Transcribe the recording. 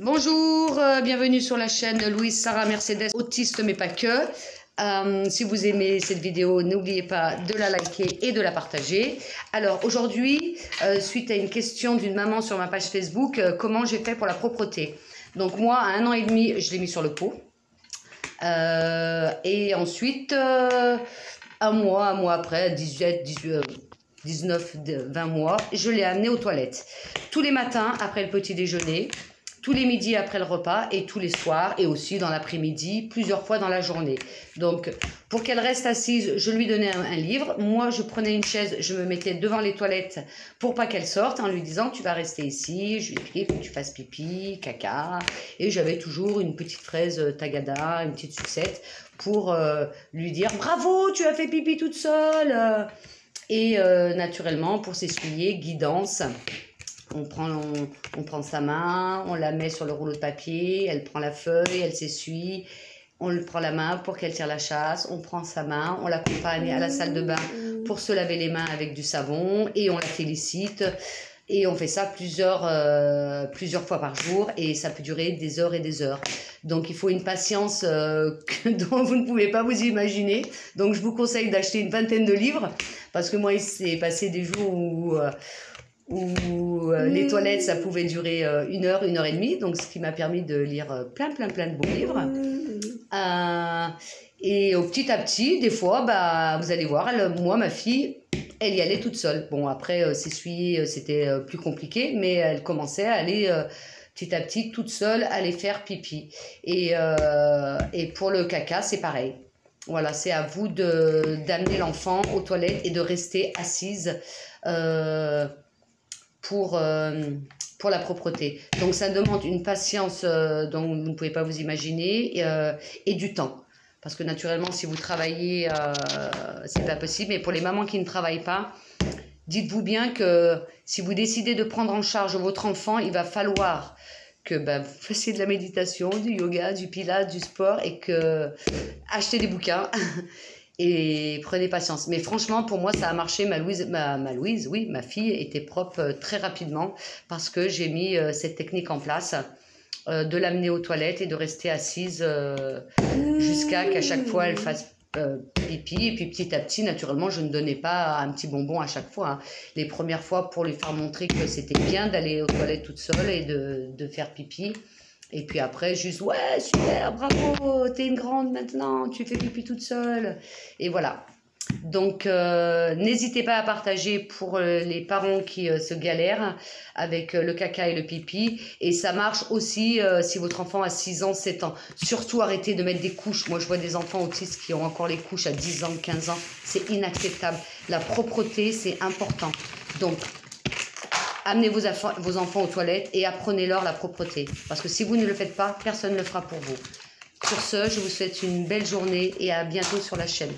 Bonjour, bienvenue sur la chaîne Louise Sarah Mercedes, autiste mais pas que. Si vous aimez cette vidéo, n'oubliez pas de la liker et de la partager. Alors aujourd'hui, suite à une question d'une maman sur ma page Facebook, comment j'ai fait pour la propreté. Donc moi, à 1 an et demi, je l'ai mis sur le pot. Et ensuite, un mois après, 19, 20 mois, je l'ai amené aux toilettes. Tous les matins après le petit déjeuner, tous les midis après le repas et tous les soirs et aussi dans l'après-midi, plusieurs fois dans la journée. Donc, pour qu'elle reste assise, je lui donnais un livre. Moi, je prenais une chaise, je me mettais devant les toilettes pour pas qu'elle sorte en lui disant « tu vas rester ici ». Je lui expliquais que tu fasses pipi, caca. Et j'avais toujours une petite fraise tagada, une petite sucette pour lui dire « bravo, tu as fait pipi toute seule ». Et naturellement, pour s'essuyer, guidance. On prend sa main, on la met sur le rouleau de papier, elle prend la feuille, elle s'essuie, on lui prend la main pour qu'elle tire la chasse, on prend sa main, on l'accompagne à la salle de bain pour se laver les mains avec du savon et on la félicite. Et on fait ça plusieurs fois par jour et ça peut durer des heures et des heures. Donc il faut une patience dont vous ne pouvez pas vous imaginer. Donc je vous conseille d'acheter une vingtaine de livres parce que moi il s'est passé des jours où les toilettes, ça pouvait durer 1 heure, 1 heure et demie. Donc, ce qui m'a permis de lire plein de bons livres. Et petit à petit, des fois, vous allez voir, moi, ma fille, elle y allait toute seule. Bon, après, s'essuyer, c'était plus compliqué, mais elle commençait à aller petit à petit, toute seule, aller faire pipi. Et pour le caca, c'est pareil. Voilà, c'est à vous d'amener l'enfant aux toilettes et de rester assise pour la propreté. Donc ça demande une patience dont vous ne pouvez pas vous imaginer et du temps. Parce que naturellement, si vous travaillez, c'est pas possible. Mais pour les mamans qui ne travaillent pas, dites-vous bien que si vous décidez de prendre en charge votre enfant, il va falloir que vous fassiez de la méditation, du yoga, du pilates, du sport et que achetez des bouquins. Et prenez patience. Mais franchement, pour moi, ça a marché. Ma fille était propre très rapidement parce que j'ai mis cette technique en place de l'amener aux toilettes et de rester assise jusqu'à qu'à chaque fois, elle fasse pipi. Et puis petit à petit, naturellement, je ne donnais pas un petit bonbon à chaque fois. Hein. Les premières fois, pour lui faire montrer que c'était bien d'aller aux toilettes toute seule et de faire pipi. Et puis après, juste, ouais, super, bravo, t'es une grande maintenant, tu fais pipi toute seule. Et voilà. Donc, n'hésitez pas à partager pour les parents qui se galèrent avec le caca et le pipi. Et ça marche aussi si votre enfant a 6 ans, 7 ans. Surtout, arrêtez de mettre des couches. Moi, je vois des enfants autistes qui ont encore les couches à 10 ans, 15 ans. C'est inacceptable. La propreté, c'est important. Donc, amenez vos enfants aux toilettes et apprenez-leur la propreté. Parce que si vous ne le faites pas, personne ne le fera pour vous. Sur ce, je vous souhaite une belle journée et à bientôt sur la chaîne.